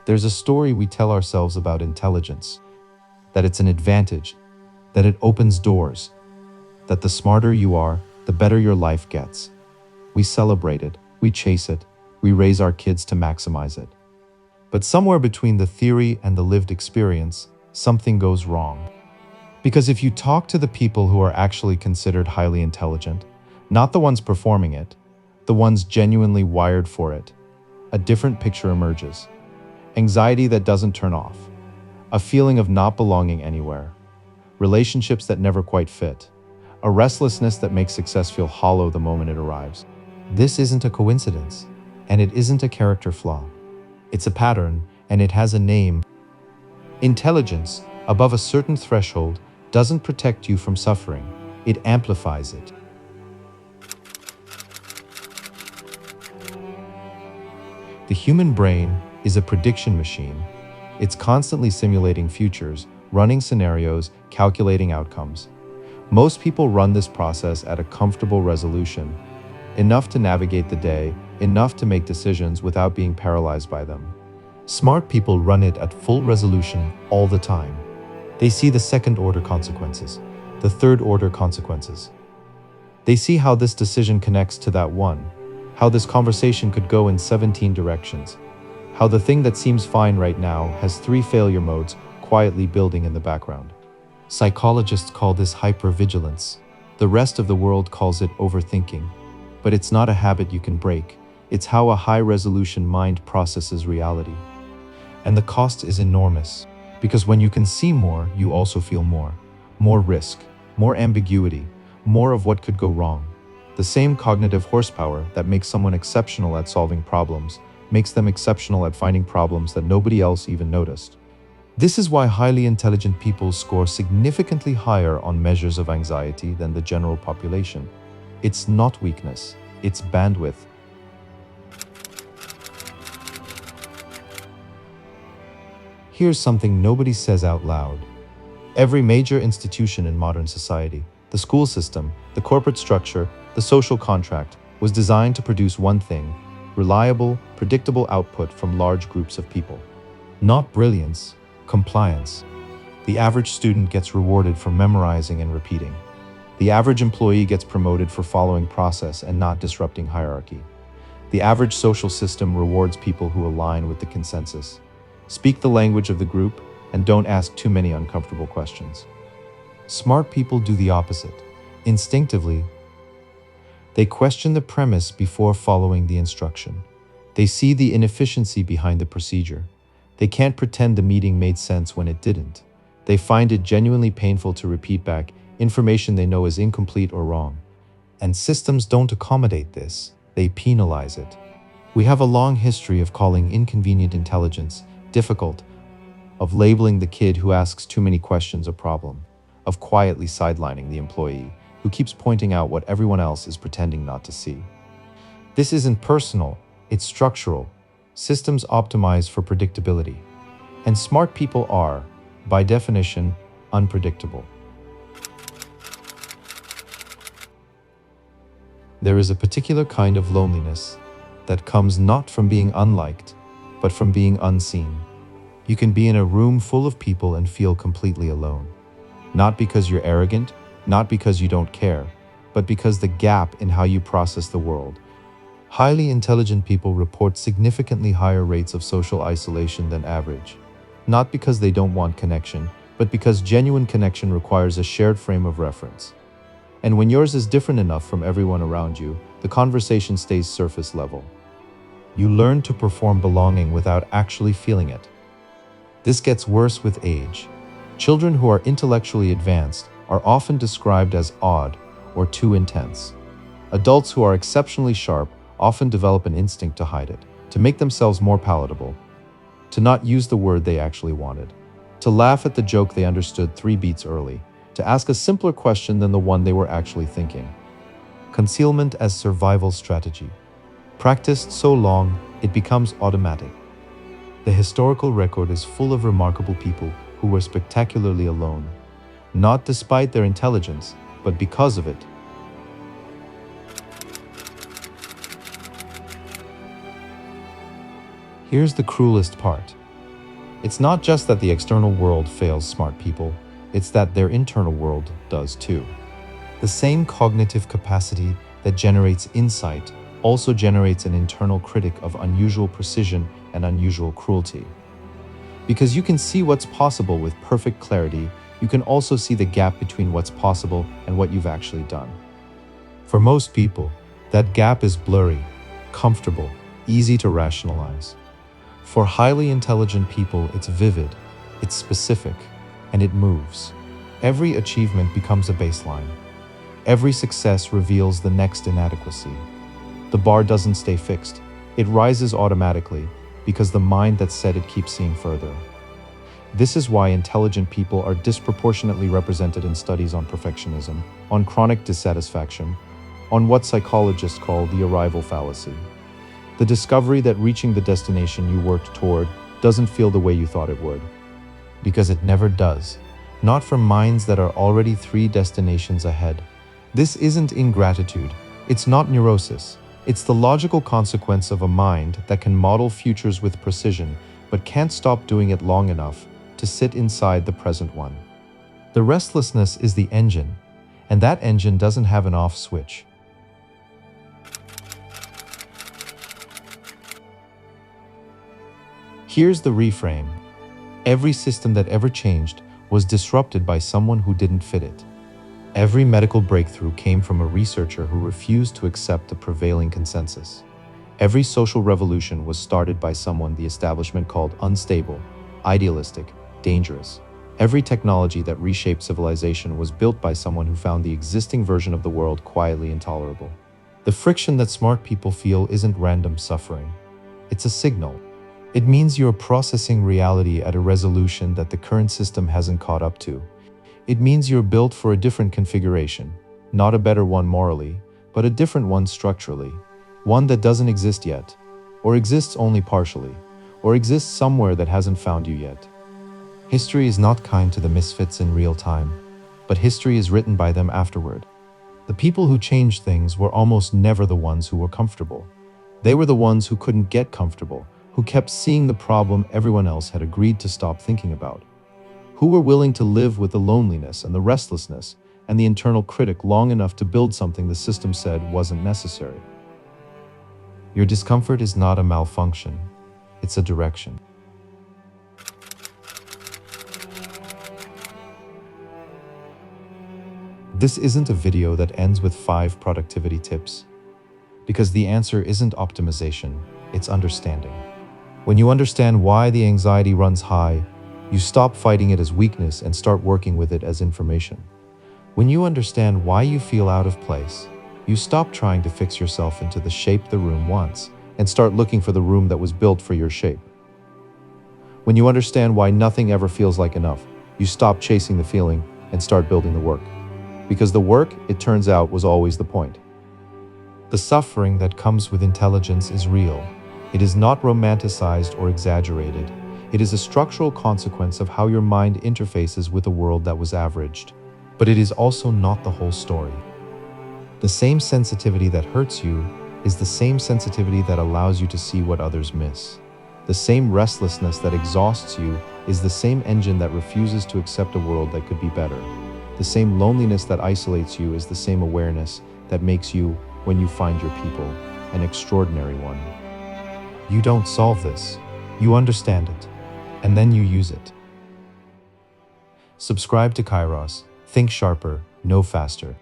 There's a story we tell ourselves about intelligence, that it's an advantage, that it opens doors, that the smarter you are, the better your life gets. We celebrate it, we chase it, we raise our kids to maximize it. But somewhere between the theory and the lived experience, something goes wrong. Because if you talk to the people who are actually considered highly intelligent, not the ones performing it, the ones genuinely wired for it, a different picture emerges. Anxiety that doesn't turn off, a feeling of not belonging anywhere, relationships that never quite fit, a restlessness that makes success feel hollow the moment it arrives. This isn't a coincidence, and it isn't a character flaw. It's a pattern, and it has a name. Intelligence, above a certain threshold, doesn't protect you from suffering. It amplifies it. The human brain is a prediction machine. It's constantly simulating futures, running scenarios, calculating outcomes. Most people run this process at a comfortable resolution, enough to navigate the day, enough to make decisions without being paralyzed by them. Smart people run it at full resolution all the time. They see the second-order consequences, the third-order consequences. They see how this decision connects to that one, how this conversation could go in 17 directions, how the thing that seems fine right now has 3 failure modes quietly building in the background. Psychologists call this hypervigilance. The rest of the world calls it overthinking. But it's not a habit you can break. It's how a high-resolution mind processes reality. And the cost is enormous, because when you can see more, you also feel more. More risk, more ambiguity, more of what could go wrong. The same cognitive horsepower that makes someone exceptional at solving problems makes them exceptional at finding problems that nobody else even noticed. This is why highly intelligent people score significantly higher on measures of anxiety than the general population. It's not weakness, it's bandwidth. Here's something nobody says out loud. Every major institution in modern society, the school system, the corporate structure, the social contract, was designed to produce one thing: reliable, predictable output from large groups of people. Not brilliance, compliance. The average student gets rewarded for memorizing and repeating. The average employee gets promoted for following process and not disrupting hierarchy. The average social system rewards people who align with the consensus. Speak the language of the group and don't ask too many uncomfortable questions. Smart people do the opposite. Instinctively, they question the premise before following the instruction. They see the inefficiency behind the procedure. They can't pretend the meeting made sense when it didn't. They find it genuinely painful to repeat back information they know is incomplete or wrong. And systems don't accommodate this, they penalize it. We have a long history of calling inconvenient intelligence difficult, of labeling the kid who asks too many questions a problem, of quietly sidelining the employee who keeps pointing out what everyone else is pretending not to see. This isn't personal, it's structural. Systems optimize for predictability. And smart people are, by definition, unpredictable. There is a particular kind of loneliness that comes not from being unliked, but from being unseen. You can be in a room full of people and feel completely alone. Not because you're arrogant, not because you don't care, but because the gap in how you process the world. Highly intelligent people report significantly higher rates of social isolation than average. Not because they don't want connection, but because genuine connection requires a shared frame of reference. And when yours is different enough from everyone around you, the conversation stays surface level. You learn to perform belonging without actually feeling it. This gets worse with age. Children who are intellectually advanced are often described as odd or too intense. Adults who are exceptionally sharp often develop an instinct to hide it, to make themselves more palatable, to not use the word they actually wanted, to laugh at the joke they understood 3 beats early, to ask a simpler question than the one they were actually thinking. Concealment as survival strategy. Practiced so long, it becomes automatic. The historical record is full of remarkable people who were spectacularly alone, not despite their intelligence, but because of it. Here's the cruelest part. It's not just that the external world fails smart people, it's that their internal world does too. The same cognitive capacity that generates insight also generates an internal critic of unusual precision and unusual cruelty. Because you can see what's possible with perfect clarity, you can also see the gap between what's possible and what you've actually done. For most people, that gap is blurry, comfortable, easy to rationalize. For highly intelligent people, it's vivid, it's specific, and it moves. Every achievement becomes a baseline. Every success reveals the next inadequacy. The bar doesn't stay fixed. It rises automatically because the mind that set it keeps seeing further. This is why intelligent people are disproportionately represented in studies on perfectionism, on chronic dissatisfaction, on what psychologists call the arrival fallacy. The discovery that reaching the destination you worked toward doesn't feel the way you thought it would. Because it never does. Not for minds that are already 3 destinations ahead. This isn't ingratitude. It's not neurosis. It's the logical consequence of a mind that can model futures with precision, but can't stop doing it long enough to sit inside the present one. The restlessness is the engine, and that engine doesn't have an off switch. Here's the reframe. Every system that ever changed was disrupted by someone who didn't fit it. Every medical breakthrough came from a researcher who refused to accept the prevailing consensus. Every social revolution was started by someone the establishment called unstable, idealistic, dangerous. Every technology that reshaped civilization was built by someone who found the existing version of the world quietly intolerable. The friction that smart people feel isn't random suffering. It's a signal. It means you're processing reality at a resolution that the current system hasn't caught up to. It means you're built for a different configuration, not a better one morally, but a different one structurally, one that doesn't exist yet, or exists only partially, or exists somewhere that hasn't found you yet. History is not kind to the misfits in real time, but history is written by them afterward. The people who changed things were almost never the ones who were comfortable. They were the ones who couldn't get comfortable, who kept seeing the problem everyone else had agreed to stop thinking about, who were willing to live with the loneliness and the restlessness and the internal critic long enough to build something the system said wasn't necessary. Your discomfort is not a malfunction, it's a direction. This isn't a video that ends with 5 productivity tips, because the answer isn't optimization, it's understanding. When you understand why the anxiety runs high, you stop fighting it as weakness and start working with it as information. When you understand why you feel out of place, you stop trying to fix yourself into the shape the room wants and start looking for the room that was built for your shape. When you understand why nothing ever feels like enough, you stop chasing the feeling and start building the work. Because the work, it turns out, was always the point. The suffering that comes with intelligence is real. It is not romanticized or exaggerated. It is a structural consequence of how your mind interfaces with a world that was averaged. But it is also not the whole story. The same sensitivity that hurts you is the same sensitivity that allows you to see what others miss. The same restlessness that exhausts you is the same engine that refuses to accept a world that could be better. The same loneliness that isolates you is the same awareness that makes you, when you find your people, an extraordinary one. You don't solve this. You understand it, and then you use it. Subscribe to Kairos. Think sharper, know faster.